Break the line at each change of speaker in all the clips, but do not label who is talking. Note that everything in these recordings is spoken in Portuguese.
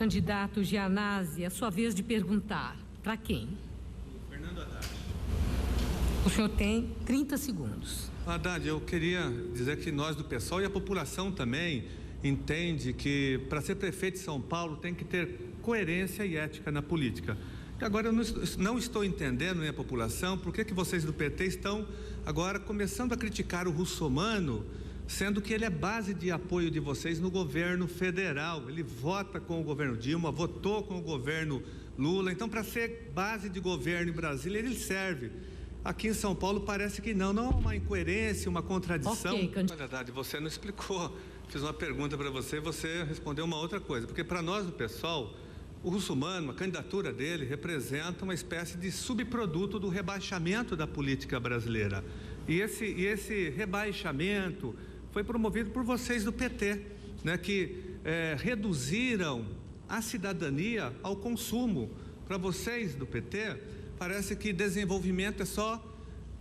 Candidato Gianazzi, é a sua vez de perguntar. Para quem?
Fernando Haddad.
O senhor tem 30 segundos.
Haddad, eu queria dizer que nós do PSOL e a população também entende que para ser prefeito de São Paulo tem que ter coerência e ética na política. Agora eu não estou entendendo, né, a população, por que vocês do PT estão agora começando a criticar o russomano, sendo que ele é base de apoio de vocês no governo federal. Ele vota com o governo Dilma, votou com o governo Lula. Então, para ser base de governo em Brasília, ele serve. Aqui em São Paulo parece que não. Não há uma incoerência, uma contradição. Na verdade, você não explicou. Fiz uma pergunta para você e você respondeu uma outra coisa. Porque para nós do PSOL, o russomano, a candidatura dele representa uma espécie de subproduto do rebaixamento da política brasileira. E esse rebaixamento foi promovido por vocês do PT, né, que reduziram a cidadania ao consumo. Para vocês do PT, parece que desenvolvimento é só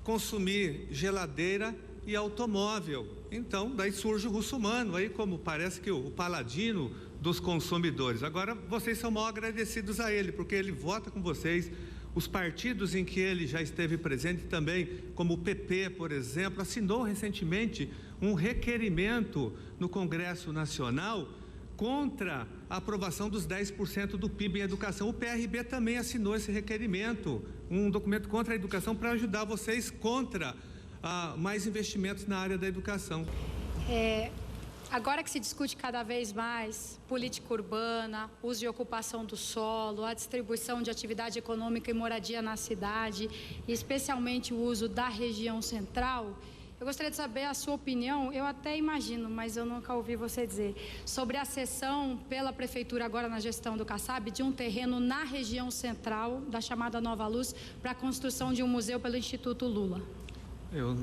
consumir geladeira e automóvel. Então, daí surge o russomano, aí como parece que o paladino dos consumidores. Agora, vocês são mal agradecidos a ele, porque ele vota com vocês. Os partidos em que ele já esteve presente também, como o PP, por exemplo, assinou recentemente um requerimento no Congresso Nacional contra a aprovação dos 10% do PIB em educação. O PRB também assinou esse requerimento, um documento contra a educação para ajudar vocês contra mais investimentos na área da educação.
Agora que se discute cada vez mais política urbana, uso de ocupação do solo, a distribuição de atividade econômica e moradia na cidade, e especialmente o uso da região central, eu gostaria de saber a sua opinião. Eu até imagino, mas eu nunca ouvi você dizer, sobre a cessão pela Prefeitura, agora na gestão do Kassab, de um terreno na região central, da chamada Nova Luz, para a construção de um museu pelo Instituto Lula.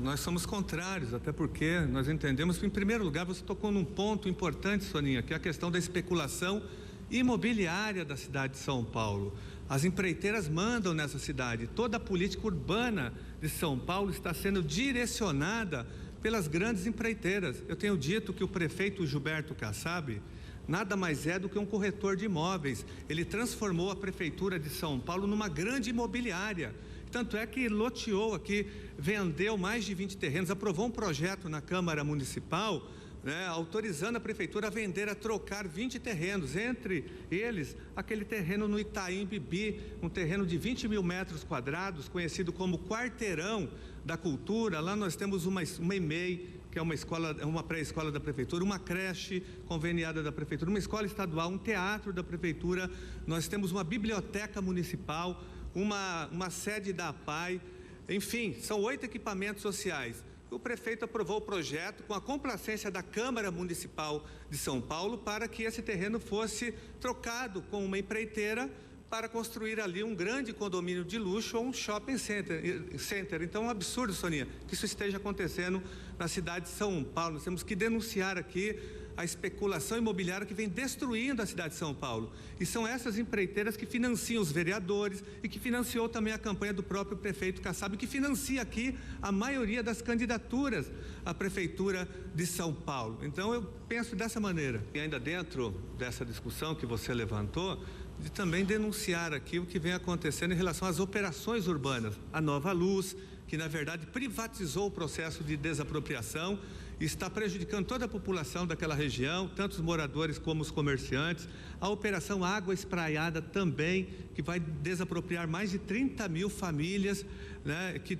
Nós somos contrários, até porque nós entendemos que, em primeiro lugar, você tocou num ponto importante, Soninha, que é a questão da especulação imobiliária da cidade de São Paulo. As empreiteiras mandam nessa cidade. Toda a política urbana de São Paulo está sendo direcionada pelas grandes empreiteiras. Eu tenho dito que o prefeito Gilberto Kassab nada mais é do que um corretor de imóveis. Ele transformou a prefeitura de São Paulo numa grande imobiliária. Tanto é que loteou aqui, vendeu mais de 20 terrenos, aprovou um projeto na Câmara Municipal, né, autorizando a prefeitura a vender, a trocar 20 terrenos, entre eles aquele terreno no Itaim Bibi, um terreno de 20 mil metros quadrados, conhecido como Quarteirão da Cultura. Lá nós temos uma EMEI, que é uma pré-escola da prefeitura, uma creche conveniada da prefeitura, uma escola estadual, um teatro da prefeitura, nós temos uma biblioteca municipal, uma sede da APAI, enfim, são 8 equipamentos sociais. O prefeito aprovou o projeto com a complacência da Câmara Municipal de São Paulo para que esse terreno fosse trocado com uma empreiteira para construir ali um grande condomínio de luxo ou um shopping center. Então é um absurdo, Soninha, que isso esteja acontecendo na cidade de São Paulo. Nós temos que denunciar aqui a especulação imobiliária que vem destruindo a cidade de São Paulo. E são essas empreiteiras que financiam os vereadores e que financiou também a campanha do próprio prefeito Kassab, que financia aqui a maioria das candidaturas à prefeitura de São Paulo. Então eu penso dessa maneira. E ainda dentro dessa discussão que você levantou, de também denunciar aqui o que vem acontecendo em relação às operações urbanas. A Nova Luz, que na verdade privatizou o processo de desapropriação, está prejudicando toda a população daquela região, tanto os moradores como os comerciantes. A operação Água Espraiada também, que vai desapropriar mais de 30 mil famílias, né, que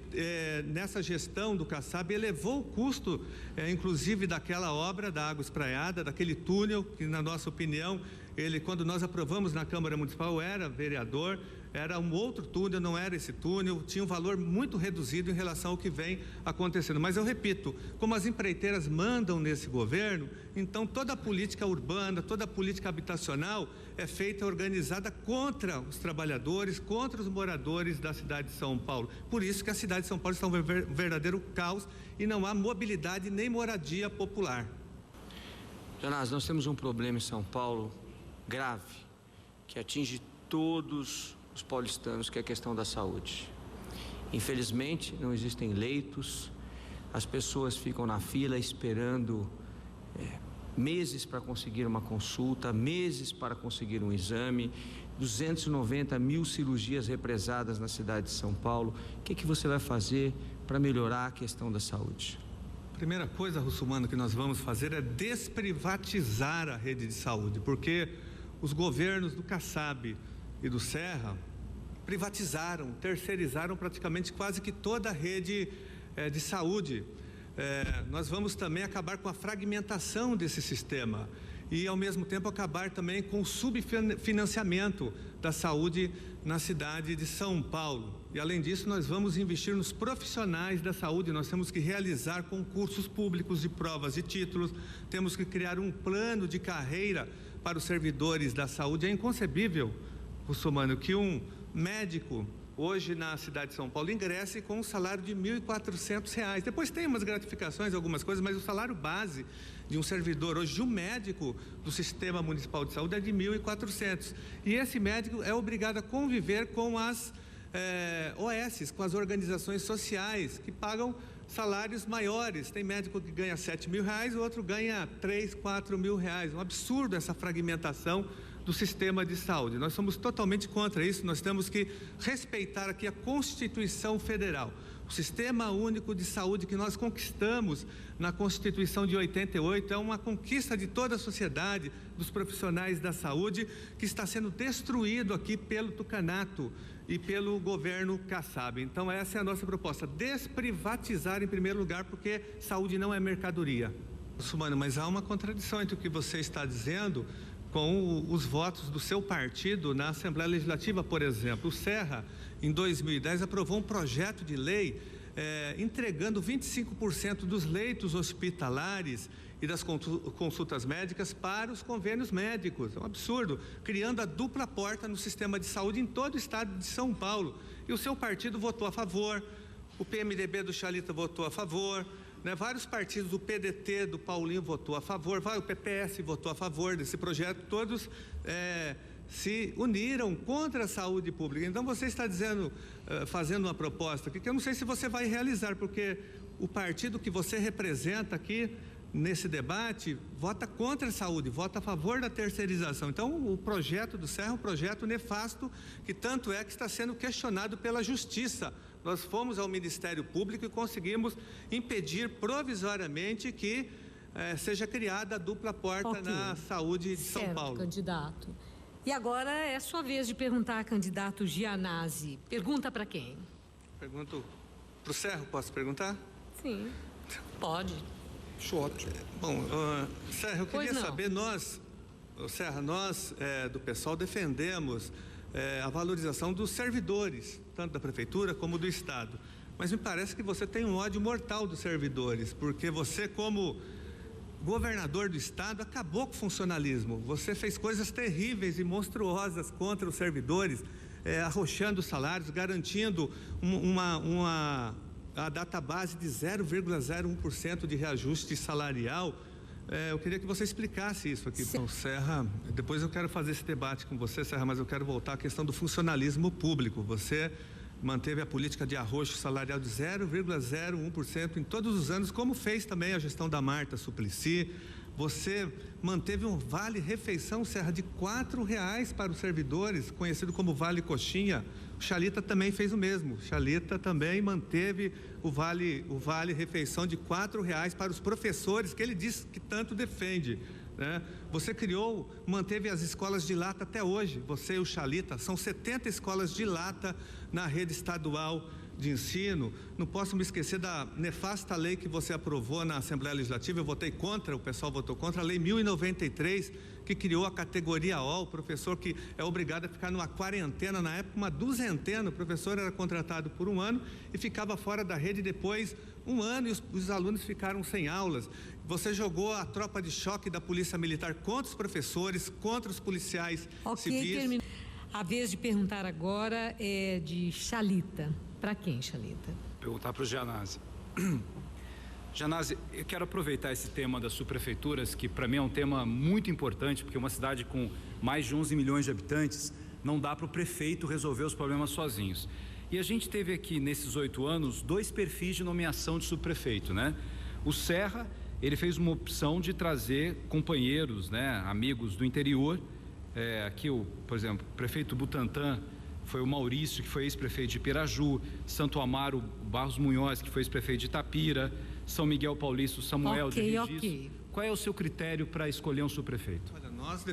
nessa gestão do Kassab elevou o custo, inclusive daquela obra da Água Espraiada, daquele túnel, que na nossa opinião, quando nós aprovamos na Câmara Municipal, eu era vereador, era um outro túnel, não era esse túnel, tinha um valor muito reduzido em relação ao que vem acontecendo. Mas eu repito, como as empreiteiras mandam nesse governo, então toda a política urbana, toda a política habitacional é feita, organizada contra os trabalhadores, contra os moradores da cidade de São Paulo. Por isso que a cidade de São Paulo está um verdadeiro caos e não há mobilidade nem moradia popular.
Gianazzi, nós temos um problema em São Paulo grave, que atinge todos os paulistanos, que é a questão da saúde. Infelizmente, não existem leitos, as pessoas ficam na fila esperando meses para conseguir uma consulta, meses para conseguir um exame, 290 mil cirurgias represadas na cidade de São Paulo. O que você vai fazer para melhorar a questão da saúde?
Primeira coisa, Russumano, que nós vamos fazer é desprivatizar a rede de saúde, porque os governos do Kassab e do Serra privatizaram, terceirizaram praticamente quase que toda a rede de saúde. Nós vamos também acabar com a fragmentação desse sistema e, ao mesmo tempo, acabar também com o subfinanciamento da saúde na cidade de São Paulo. E, além disso, nós vamos investir nos profissionais da saúde. Nós temos que realizar concursos públicos de provas e títulos, temos que criar um plano de carreira para os servidores da saúde. É inconcebível, Russumano, que um médico hoje na cidade de São Paulo ingresse com um salário de R$ 1.400. Depois tem umas gratificações, algumas coisas, mas o salário base de um servidor hoje, de um médico do Sistema Municipal de Saúde, é de R$ 1.400. E esse médico é obrigado a conviver com as OS, com as organizações sociais, que pagam salários maiores. Tem médico que ganha R$ 7.000, o outro ganha R$ 3.000, R$ 4.000. Um absurdo essa fragmentação do sistema de saúde. Nós somos totalmente contra isso. Nós temos que respeitar aqui a Constituição Federal, o Sistema Único de Saúde que nós conquistamos na Constituição de 88, é uma conquista de toda a sociedade, dos profissionais da saúde, que está sendo destruído aqui pelo tucanato e pelo governo Kassab. Então essa é a nossa proposta, desprivatizar em primeiro lugar, porque saúde não é mercadoria. Russumano, mas há uma contradição entre o que você está dizendo com os votos do seu partido na Assembleia Legislativa, por exemplo. O Serra, em 2010, aprovou um projeto de lei entregando 25% dos leitos hospitalares e das consultas médicas para os convênios médicos. É um absurdo, criando a dupla porta no sistema de saúde em todo o estado de São Paulo. E o seu partido votou a favor, o PMDB do Chalita votou a favor, vários partidos do PDT, do Paulinho, votou a favor, o PPS votou a favor desse projeto, todos se uniram contra a saúde pública. Então você está dizendo, fazendo uma proposta aqui, que eu não sei se você vai realizar, porque o partido que você representa aqui nesse debate vota contra a saúde, vota a favor da terceirização. Então o projeto do Serra é um projeto nefasto, que tanto é que está sendo questionado pela Justiça. Nós fomos ao Ministério Público e conseguimos impedir provisoriamente que seja criada a dupla porta na saúde de São Paulo.
Candidato. E agora é sua vez de perguntar, candidato Gianazzi. Pergunta para quem?
Pergunto para o Serra, posso perguntar?
Sim, pode.
Ótimo. Bom, Serra, eu queria saber, nós do PSOL defendemos a valorização dos servidores, tanto da prefeitura como do estado, mas me parece que você tem um ódio mortal dos servidores, porque você, como governador do estado, acabou com o funcionalismo. Você fez coisas terríveis e monstruosas contra os servidores, arrochando os salários, garantindo a database de 0,01% de reajuste salarial. Eu queria que você explicasse isso aqui. Bom, Serra, depois eu quero fazer esse debate com você, Serra, mas eu quero voltar à questão do funcionalismo público. Você manteve a política de arroxo salarial de 0,01% em todos os anos, como fez também a gestão da Marta Suplicy. Você manteve um vale-refeição, Serra, de R$ 4 para os servidores, conhecido como Vale Coxinha. O Chalita também fez o mesmo. O Chalita também manteve o vale-refeição de R$ 4 para os professores, que ele diz que tanto defende. Você manteve as escolas de lata até hoje, você e o Chalita, são 70 escolas de lata na rede estadual de ensino. Não posso me esquecer da nefasta lei que você aprovou na Assembleia Legislativa, eu votei contra, o pessoal votou contra, a Lei 1093, que criou a categoria O, o professor que é obrigado a ficar numa quarentena, na época uma duzentena, o professor era contratado por um ano e ficava fora da rede depois um ano, e os alunos ficaram sem aulas. Você jogou a tropa de choque da Polícia Militar contra os professores, contra os policiais civis.
A vez de perguntar agora é de Chalita. Para quem, Chalita?
Perguntar para o Gianazzi. Gianazzi, eu quero aproveitar esse tema das subprefeituras, que para mim é um tema muito importante, porque uma cidade com mais de 11 milhões de habitantes, não dá para o prefeito resolver os problemas sozinhos. E a gente teve aqui, nesses 8 anos, 2 perfis de nomeação de subprefeito, né? O Serra, ele fez uma opção de trazer companheiros, né, amigos do interior. Aqui, por exemplo, o prefeito Butantã foi o Maurício, que foi ex-prefeito de Piraju, Santo Amaro Barros Munhoz, que foi ex-prefeito de Itapira, São Miguel Paulista, Samuel de Regis. Qual é o seu critério para escolher um subprefeito?
Olha, nós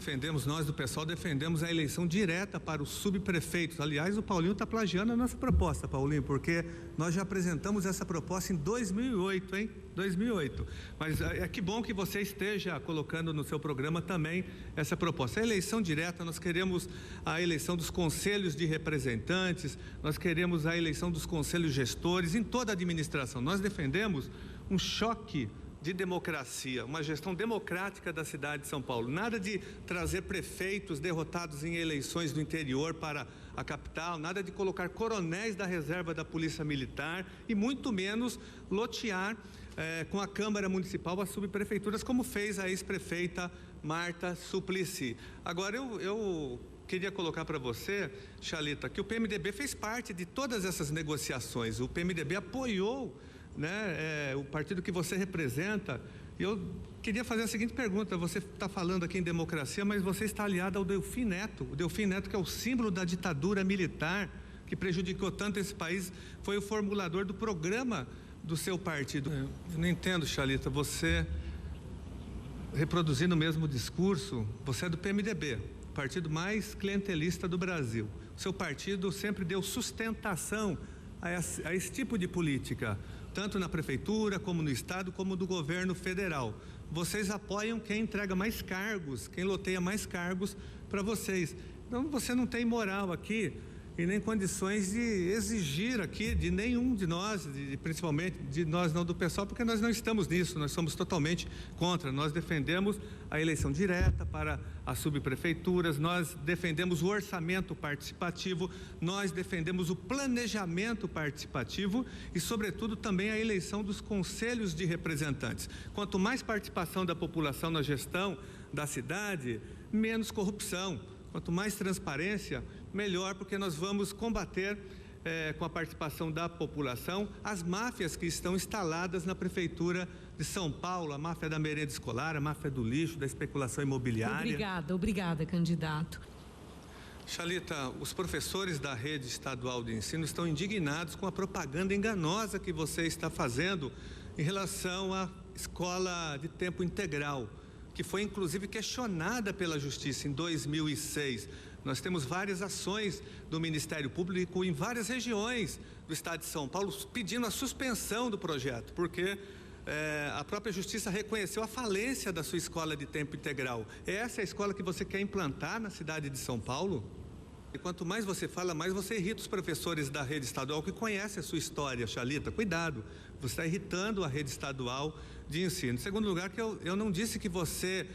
do PSOL defendemos a eleição direta para os subprefeitos. Aliás, o Paulinho está plagiando a nossa proposta, Paulinho, porque nós já apresentamos essa proposta em 2008, hein? 2008. Mas que bom que você esteja colocando no seu programa também essa proposta. A eleição direta, nós queremos a eleição dos conselhos de representantes, nós queremos a eleição dos conselhos gestores em toda a administração. Nós defendemos um choque de democracia, uma gestão democrática da cidade de São Paulo. Nada de trazer prefeitos derrotados em eleições do interior para a capital, nada de colocar coronéis da reserva da Polícia Militar e muito menos lotear com a Câmara Municipal as subprefeituras, como fez a ex-prefeita Marta Suplicy. Agora, eu queria colocar para você, Chalita, que o PMDB fez parte de todas essas negociações. O PMDB apoiou, né, o partido que você representa. E eu queria fazer a seguinte pergunta: você está falando aqui em democracia, mas você está aliado ao Delfim Neto. O Delfim Neto, que é o símbolo da ditadura militar, que prejudicou tanto esse país, foi o formulador do programa do seu partido. Eu não entendo, Chalita, você reproduzindo o mesmo discurso. Você é do PMDB, o partido mais clientelista do Brasil. O seu partido sempre deu sustentação a esse tipo de política, tanto na prefeitura, como no estado, como do governo federal. Vocês apoiam quem entrega mais cargos, quem loteia mais cargos para vocês. Então, você não tem moral aqui e nem condições de exigir aqui de nenhum de nós, principalmente de nós não do PSOL, porque nós não estamos nisso, nós somos totalmente contra. Nós defendemos a eleição direta para as subprefeituras, nós defendemos o orçamento participativo, nós defendemos o planejamento participativo e, sobretudo, também a eleição dos conselhos de representantes. Quanto mais participação da população na gestão da cidade, menos corrupção. Quanto mais transparência, melhor, porque nós vamos combater com a participação da população as máfias que estão instaladas na Prefeitura de São Paulo, a máfia da merenda escolar, a máfia do lixo, da especulação imobiliária.
Obrigada, candidato.
Chalita, os professores da rede estadual de ensino estão indignados com a propaganda enganosa que você está fazendo em relação à escola de tempo integral, que foi inclusive questionada pela Justiça em 2006. Nós temos várias ações do Ministério Público em várias regiões do estado de São Paulo pedindo a suspensão do projeto, porque a própria Justiça reconheceu a falência da sua escola de tempo integral. Essa é a escola que você quer implantar na cidade de São Paulo? E quanto mais você fala, mais você irrita os professores da rede estadual que conhecem a sua história, Chalita. Cuidado, você está irritando a rede estadual de ensino. Em segundo lugar, que eu não disse que você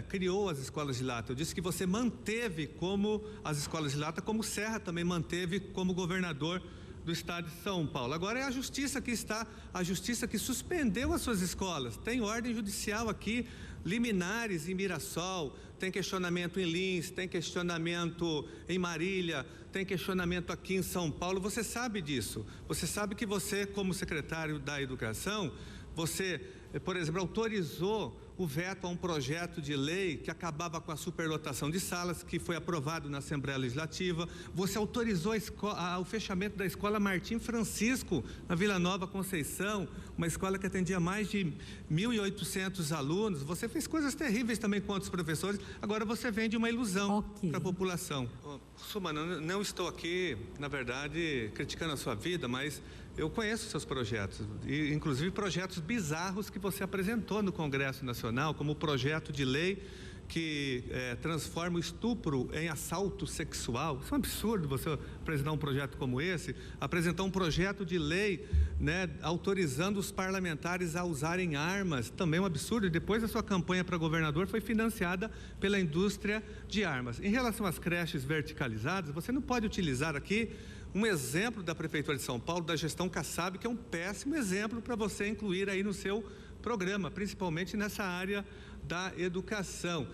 criou as escolas de lata, eu disse que você manteve como as escolas de lata, como o Serra também manteve como governador do estado de São Paulo. Agora é a Justiça que suspendeu as suas escolas. Tem ordem judicial aqui, liminares em Mirassol, tem questionamento em Lins, tem questionamento em Marília, tem questionamento aqui em São Paulo. Você sabe disso. Você sabe que você, como secretário da Educação, você, por exemplo, autorizou o veto a um projeto de lei que acabava com a superlotação de salas, que foi aprovado na Assembleia Legislativa. Você autorizou o fechamento da escola Martim Francisco, na Vila Nova Conceição, uma escola que atendia mais de 1.800 alunos. Você fez coisas terríveis também contra os professores. Agora você vende uma ilusão para a população. Sumana, não estou aqui, na verdade, criticando a sua vida, mas eu conheço seus projetos, e inclusive projetos bizarros que você apresentou no Congresso Nacional, como o projeto de lei que transforma o estupro em assalto sexual. Isso é um absurdo você apresentar um projeto como esse, apresentar um projeto de lei, né, autorizando os parlamentares a usarem armas, também é um absurdo. E depois a sua campanha para governador foi financiada pela indústria de armas. Em relação às creches verticalizadas, você não pode utilizar aqui um exemplo da Prefeitura de São Paulo, da gestão Kassab, que é um péssimo exemplo para você incluir aí no seu programa, principalmente nessa área da educação.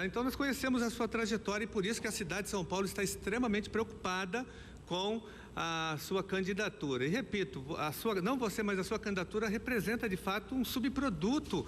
Então, nós conhecemos a sua trajetória e por isso que a cidade de São Paulo está extremamente preocupada com a sua candidatura. E repito, não você, mas a sua candidatura representa de fato um subproduto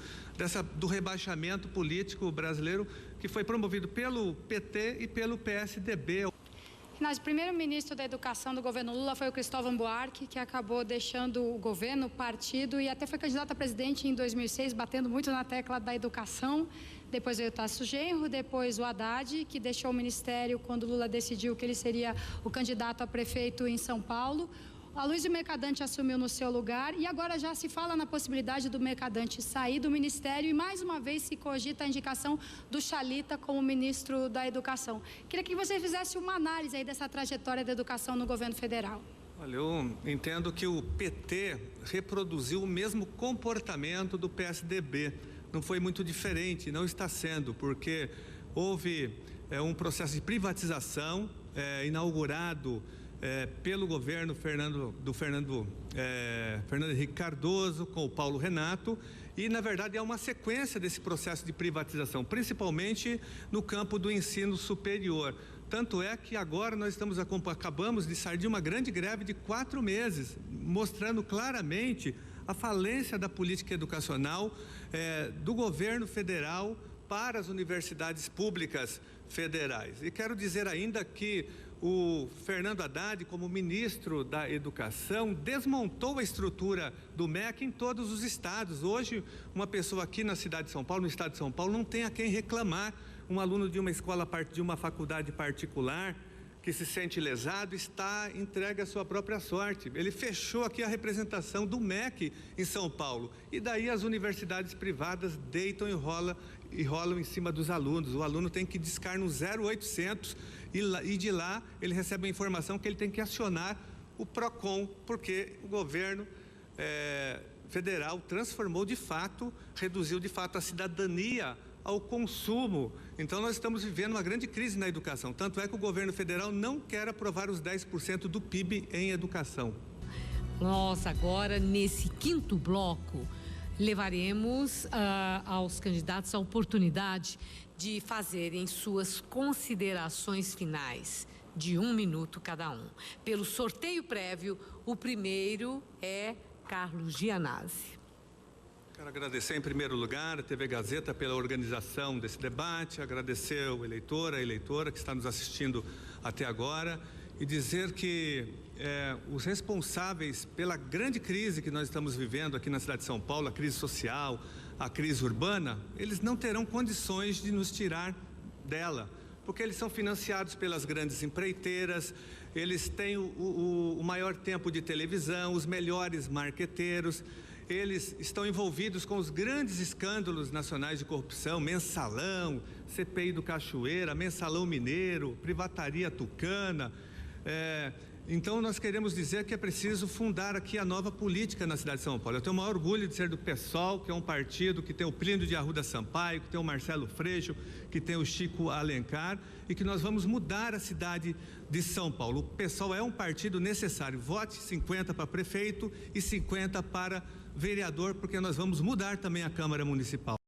do rebaixamento político brasileiro que foi promovido pelo PT e pelo PSDB.
O primeiro-ministro da Educação do governo Lula foi o Cristóvão Buarque, que acabou deixando o governo, o partido, e até foi candidato a presidente em 2006, batendo muito na tecla da educação. Depois veio o Tasso Genro, depois o Haddad, que deixou o ministério quando Lula decidiu que ele seria o candidato a prefeito em São Paulo. Aloysio Mercadante assumiu no seu lugar e agora já se fala na possibilidade do Mercadante sair do ministério e mais uma vez se cogita a indicação do Chalita como ministro da Educação. Queria que você fizesse uma análise aí dessa trajetória da educação no governo federal.
Olha, eu entendo que o PT reproduziu o mesmo comportamento do PSDB. Não foi muito diferente, não está sendo, porque houve um processo de privatização inaugurado pelo governo Fernando Henrique Cardoso com o Paulo Renato e, na verdade, é uma sequência desse processo de privatização, principalmente no campo do ensino superior. Tanto é que agora nós acabamos de sair de uma grande greve de 4 meses, mostrando claramente a falência da política educacional do governo federal para as universidades públicas federais. E quero dizer ainda que o Fernando Haddad, como ministro da Educação, desmontou a estrutura do MEC em todos os estados. Hoje, uma pessoa aqui na cidade de São Paulo, no estado de São Paulo, não tem a quem reclamar. Um aluno de uma escola, de uma faculdade particular, que se sente lesado, está entregue à sua própria sorte. Ele fechou aqui a representação do MEC em São Paulo. E daí as universidades privadas deitam e rolam em cima dos alunos. O aluno tem que discar no 0800 e de lá ele recebe a informação que ele tem que acionar o PROCON, porque o governo federal transformou de fato, reduziu de fato a cidadania ao consumo. Então nós estamos vivendo uma grande crise na educação, tanto é que o governo federal não quer aprovar os 10% do PIB em educação.
Nós agora, nesse quinto bloco, levaremos aos candidatos a oportunidade de fazerem suas considerações finais, de 1 minuto cada um. Pelo sorteio prévio, o primeiro é Carlos Gianazzi.
Quero agradecer em primeiro lugar a TV Gazeta pela organização desse debate, agradecer ao eleitor, a eleitora que está nos assistindo até agora e dizer que os responsáveis pela grande crise que nós estamos vivendo aqui na cidade de São Paulo, a crise social, a crise urbana, eles não terão condições de nos tirar dela, porque eles são financiados pelas grandes empreiteiras, eles têm o maior tempo de televisão, os melhores marqueteiros, eles estão envolvidos com os grandes escândalos nacionais de corrupção, Mensalão, CPI do Cachoeira, Mensalão Mineiro, Privataria Tucana. Então nós queremos dizer que é preciso fundar aqui a nova política na cidade de São Paulo. Eu tenho o maior orgulho de ser do PSOL, que é um partido que tem o Plínio de Arruda Sampaio, que tem o Marcelo Freixo, que tem o Chico Alencar e que nós vamos mudar a cidade de São Paulo. O PSOL é um partido necessário. Vote 50 para prefeito e 50 para vereador, porque nós vamos mudar também a Câmara Municipal.